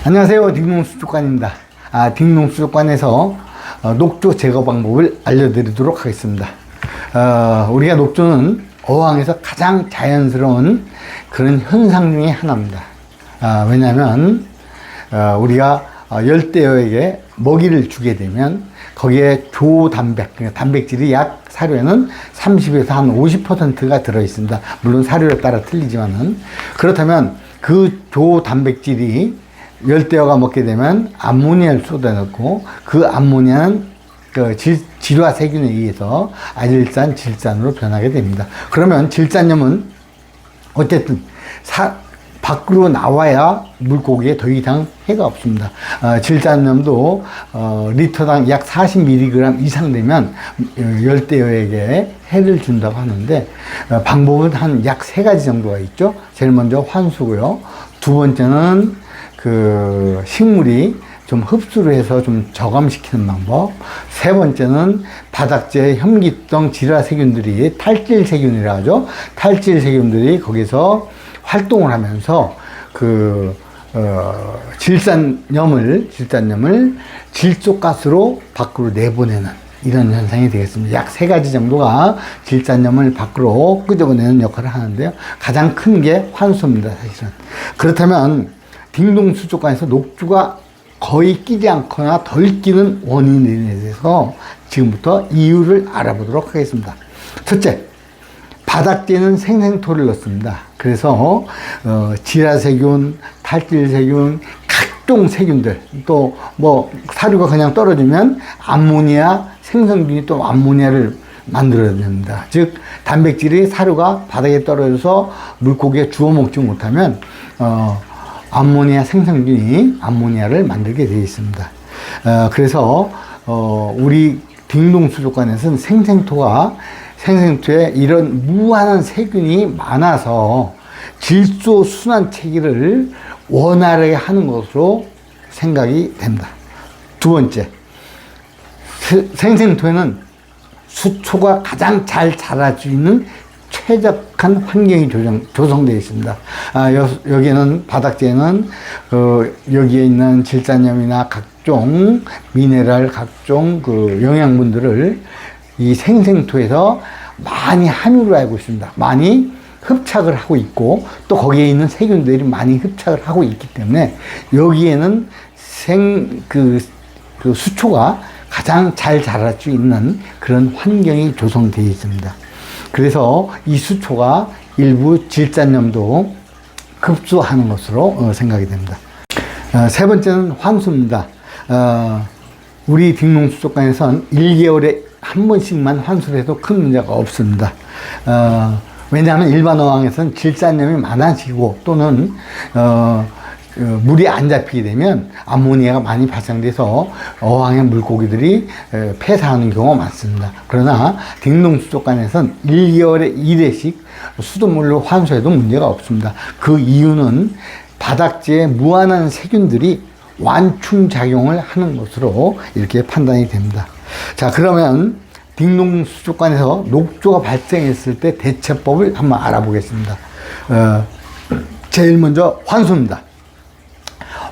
안녕하세요. 딩농수족관입니다. 딩농수족관에서 녹조 제거 방법을 알려드리도록 하겠습니다. 우리가 녹조는 어항에서 가장 자연스러운 그런 현상 중에 하나입니다. 왜냐하면 우리가 열대어에게 먹이를 주게 되면 거기에 조단백, 그러니까 단백질이 약 사료에는 30에서 한 50%가 들어있습니다. 물론 사료에 따라 틀리지만은. 그렇다면 그 조단백질이 열대어가 먹게 되면 암모니아를 쏟아넣고 그 암모니아는 그 질화 세균에 의해서 아질산, 질산으로 변하게 됩니다. 그러면 질산염은 어쨌든 밖으로 나와야 물고기에 더 이상 해가 없습니다. 질산염도 리터당 약 40mg 이상 되면 열대어에게 해를 준다고 하는데 방법은 한 약 3가지 정도가 있죠. 제일 먼저 환수고요. 두 번째는 그 식물이 좀 흡수를 해서 좀 저감시키는 방법. 세 번째는 바닥재 혐기성 질화 세균들이 탈질 세균이라 하죠. 탈질 세균들이 거기서 활동을 하면서 질산염을 질소가스로 밖으로 내보내는 이런 현상이 되겠습니다. 약 3가지 정도가 질산염을 밖으로 끄집어내는 역할을 하는데요. 가장 큰 게 환수입니다, 사실은. 그렇다면 딩동수족관에서 녹조가 거의 끼지 않거나 덜 끼는 원인에 대해서 지금부터 이유를 알아보도록 하겠습니다. 첫째, 바닥재는 생생토를 넣습니다. 그래서 질화세균, 탈질세균, 각종 세균들, 또 뭐 사료가 그냥 떨어지면 암모니아 생성균이 또 암모니아를 만들어야 됩니다. 즉 단백질이 사료가 바닥에 떨어져서 물고기에 주워 먹지 못하면 암모니아 생성균이 암모니아를 만들게 되어 있습니다. 그래서 우리 딩동수족관에서는 생생토에 이런 무한한 세균이 많아서 질소 순환 체계를 원활하게 하는 것으로 생각이 됩니다. 두 번째, 생생토에는 수초가 가장 잘 자랄 수 있는 최적한 환경이 조성되어 있습니다. 여기에는 바닥재는 여기에 있는 질산염이나 각종 미네랄, 각종 그 영양분들을 이 생생토에서 많이 함유를 하고 있습니다. 많이 흡착을 하고 있고 또 거기에 있는 세균들이 많이 흡착을 하고 있기 때문에 여기에는 그 수초가 가장 잘 자랄 수 있는 그런 환경이 조성되어 있습니다. 그래서 이 수초가 일부 질산염도 흡수하는 것으로 생각이 됩니다. 세 번째는 환수입니다. 우리 딩농수족관에서는 1개월에 한 번씩만 환수를 해도 큰 문제가 없습니다. 왜냐하면 일반 어항에서는 질산염이 많아지고 또는 물이 안 잡히게 되면 암모니아가 많이 발생돼서 어항의 물고기들이 폐사하는 경우가 많습니다. 그러나 딩동수족관에서는 1개월에 1회씩 수돗물로 환수해도 문제가 없습니다. 그 이유는 바닥재에 무한한 세균들이 완충작용을 하는 것으로 이렇게 판단이 됩니다. 자, 그러면 딩동수족관에서 녹조가 발생했을 때 대처법을 한번 알아보겠습니다. 제일 먼저 환수입니다.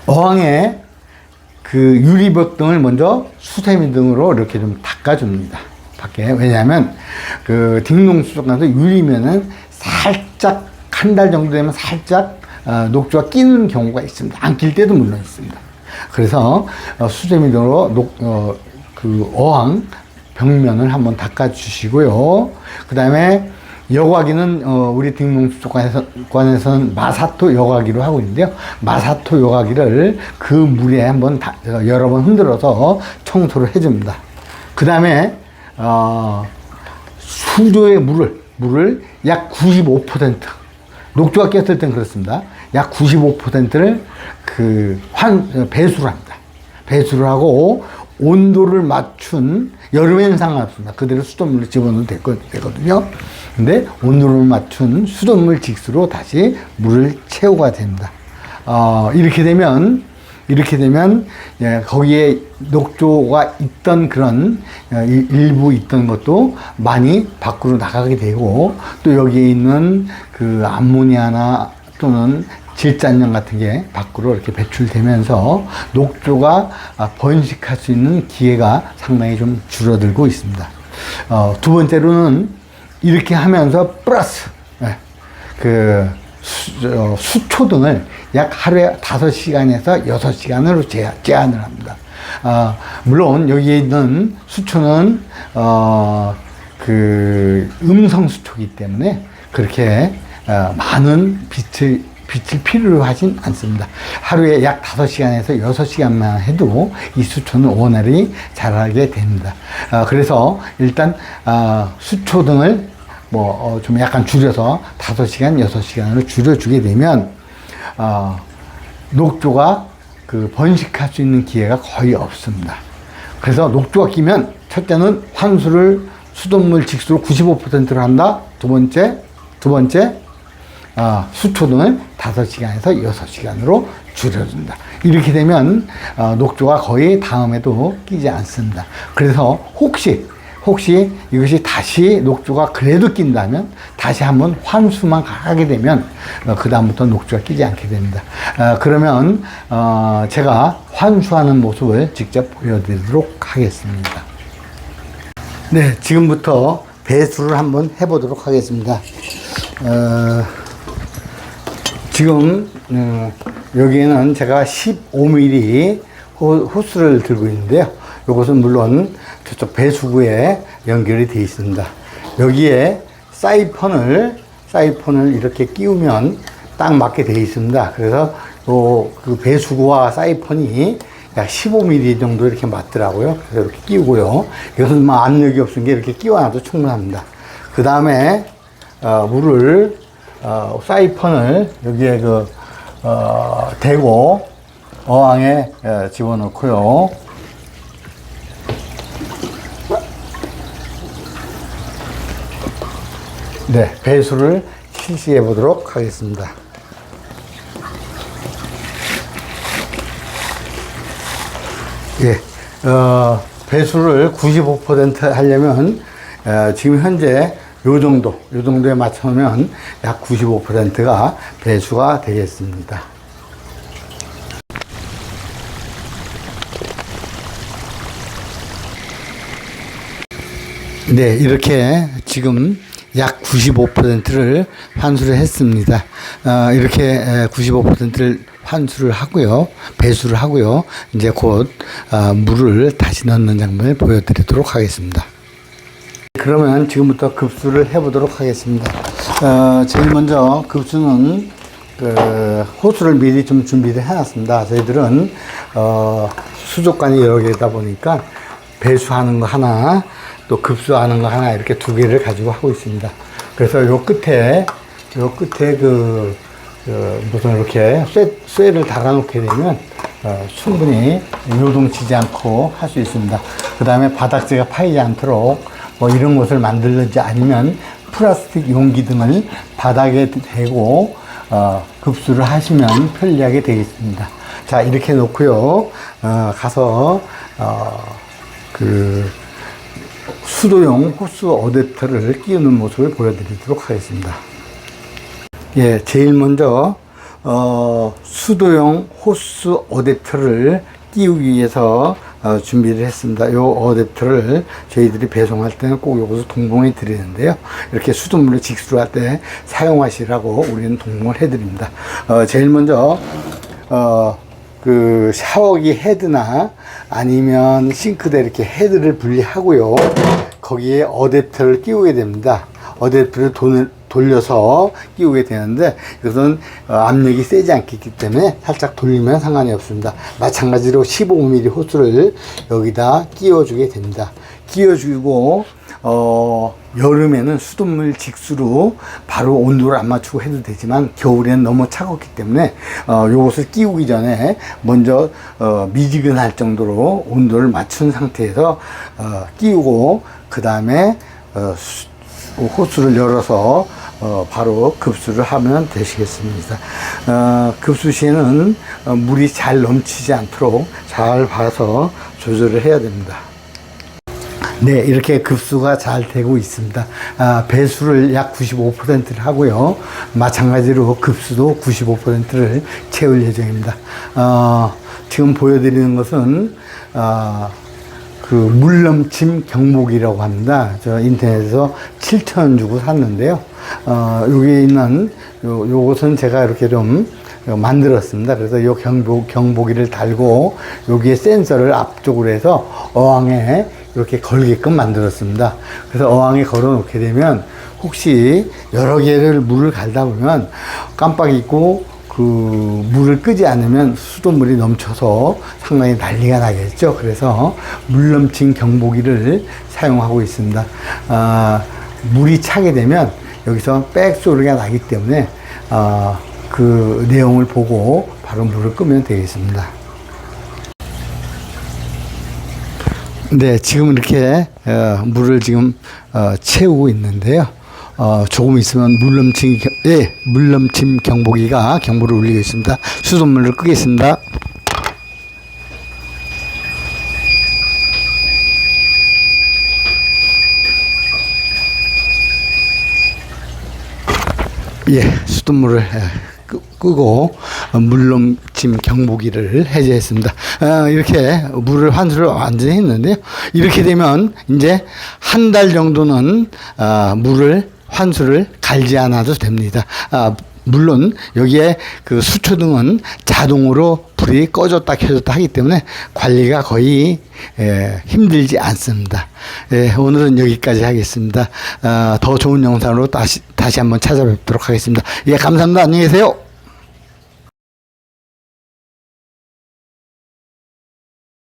어항에 그 유리벽 등을 먼저 수세미 등으로 이렇게 좀 닦아줍니다. 밖에. 왜냐하면 그 딩동수족관에서 유리면은 살짝 한 달 정도 되면 살짝 녹조가 끼는 경우가 있습니다. 안 낄 때도 물론 있습니다. 그래서 수세미 등으로 그 어항 벽면을 한번 닦아주시고요. 그 다음에 여과기는 우리 딩농수족관에서는 마사토 여과기로 하고 있는데요. 마사토 여과기를 그 물에 한번 여러 번 흔들어서 청소를 해줍니다. 그 다음에 수조의 물을 약 95%, 녹조가 꼈을 땐 그렇습니다. 약 95%를 배수를 합니다. 배수를 하고 온도를 맞춘, 여름에는 상관없습니다. 그대로 수돗물로 집어넣어도 되거든요. 근데 온도를 맞춘 수돗물 직수로 다시 물을 채우가 됩니다. 이렇게 되면 거기에 녹조가 있던 그런 일부 있던 것도 많이 밖으로 나가게 되고 또 여기에 있는 그 암모니아나 또는 질산염 같은 게 밖으로 이렇게 배출되면서 녹조가 번식할 수 있는 기회가 상당히 좀 줄어들고 있습니다. 두 번째로는 이렇게 하면서 플러스 그 수초등을 약 하루에 5시간에서 6시간으로 제한을 합니다. 물론 여기에 있는 수초는 그 음성 수초이기 때문에 그렇게 많은 빛을 필요로 하진 않습니다. 하루에 약 5시간에서 6시간만 해도 이 수초는 원활히 자라게 됩니다. 그래서 일단 수초등을 좀 약간 줄여서 5시간, 6시간으로 줄여주게 되면 녹조가 그 번식할 수 있는 기회가 거의 없습니다. 그래서 녹조가 끼면 첫째는 환수를 수돗물 직수로 95%를 한다. 두 번째 수초등을 5시간에서 6시간으로 줄여준다. 이렇게 되면 녹조가 거의 다음에도 끼지 않습니다. 그래서 혹시 이것이 다시 녹조가 그래도 낀다면 다시 한번 환수만 하게 되면 그 다음부터 녹조가 끼지 않게 됩니다. 그러면 제가 환수하는 모습을 직접 보여드리도록 하겠습니다. 네, 지금부터 배수를 한번 해보도록 하겠습니다. 지금 여기에는 제가 15mm 호스를 들고 있는데요. 이것은 물론 저쪽 배수구에 연결이 되어 있습니다. 여기에 사이펀을 이렇게 끼우면 딱 맞게 되어 있습니다. 그래서 그 배수구와 사이펀이 약 15mm 정도 이렇게 맞더라고요. 그래서 이렇게 끼우고요. 이것은 뭐 압력이 없은 게 이렇게 끼워놔도 충분합니다. 그 다음에 물을 사이펀을 여기에 대고 어항에 집어넣고요. 네, 배수를 실시해 보도록 하겠습니다. 예, 배수를 95% 하려면 지금 현재 요 정도에 맞춰놓으면 약 95%가 배수가 되겠습니다. 네, 이렇게 지금 약 95%를 환수를 했습니다. 이렇게 95%를 환수를 하고요, 배수를 하고요, 이제 곧 물을 다시 넣는 장면을 보여드리도록 하겠습니다. 그러면 지금부터 급수를 해보도록 하겠습니다. 제일 먼저 급수는 호수를 미리 좀 준비를 해놨습니다. 저희들은 수족관이 여러 개다 보니까 배수하는 거 하나, 또 급수하는 거 하나, 이렇게 두 개를 가지고 하고 있습니다. 그래서 요 끝에 무슨 이렇게 쇠를 달아놓게 되면 충분히 요동치지 않고 할 수 있습니다. 그 다음에 바닥재가 파이지 않도록 이런 것을 만들든지 아니면 플라스틱 용기 등을 바닥에 대고 급수를 하시면 편리하게 되겠습니다. 자, 이렇게 놓고요, 가서 수도용 호스 어댑터를 끼우는 모습을 보여드리도록 하겠습니다. 예, 제일 먼저 수도용 호스 어댑터를 끼우기 위해서 준비를 했습니다. 이 어댑터를 저희들이 배송할 때는 꼭 요것을 동봉해 드리는데요. 이렇게 수돗물을 직수로 할 때 사용하시라고 우리는 동봉을 해 드립니다. 제일 먼저 그 샤워기 헤드나 아니면 싱크대 이렇게 헤드를 분리하고요, 거기에 어댑터를 끼우게 됩니다. 어댑터를 돌려서 끼우게 되는데 이것은 압력이 세지 않기 때문에 살짝 돌리면 상관이 없습니다. 마찬가지로 15mm 호스를 여기다 끼워주게 됩니다. 끼워주고 여름에는 수돗물 직수로 바로 온도를 안 맞추고 해도 되지만 겨울에는 너무 차갑기 때문에 요것을 끼우기 전에 먼저 미지근할 정도로 온도를 맞춘 상태에서 끼우고 그 다음에 호스를 열어서 바로 급수를 하면 되시겠습니다. 급수 시에는 물이 잘 넘치지 않도록 잘 봐서 조절을 해야 됩니다. 네, 이렇게 급수가 잘 되고 있습니다. 배수를 약 95%를 하고요. 마찬가지로 급수도 95%를 채울 예정입니다. 지금 보여드리는 것은, 그 물넘침 경복이라고 합니다. 저 인터넷에서 7,000원 주고 샀는데요. 여기 있는 요것은 제가 이렇게 좀 만들었습니다. 그래서 요 경보기를 달고 여기에 센서를 앞쪽으로 해서 어항에 이렇게 걸게끔 만들었습니다. 그래서 어항에 걸어 놓게 되면 혹시 여러 개를 물을 갈다 보면 깜빡 잊고 그 물을 끄지 않으면 수돗물이 넘쳐서 상당히 난리가 나겠죠. 그래서 물넘침 경보기를 사용하고 있습니다. 물이 차게 되면 여기서 빽 소리가 나기 때문에 그 내용을 보고 바로 물을 끄면 되겠습니다. 네, 지금 이렇게 물을 지금 채우고 있는데요. 조금 있으면 물넘침 경보기가 경보를 울리고 있습니다. 수돗물을 끄겠습니다. 예, 수돗물을 끄고 물넘침 경보기를 해제했습니다. 이렇게 물을 환수를 완전히 했는데요. 이렇게 되면 이제 한 달 정도는 물을 환수를 갈지 않아도 됩니다. 물론 여기에 그 수초등은 자동으로 불이 꺼졌다 켜졌다 하기 때문에 관리가 거의 힘들지 않습니다. 오늘은 여기까지 하겠습니다. 더 좋은 영상으로 다시 한번 찾아뵙도록 하겠습니다. 예, 감사합니다. 안녕히 계세요.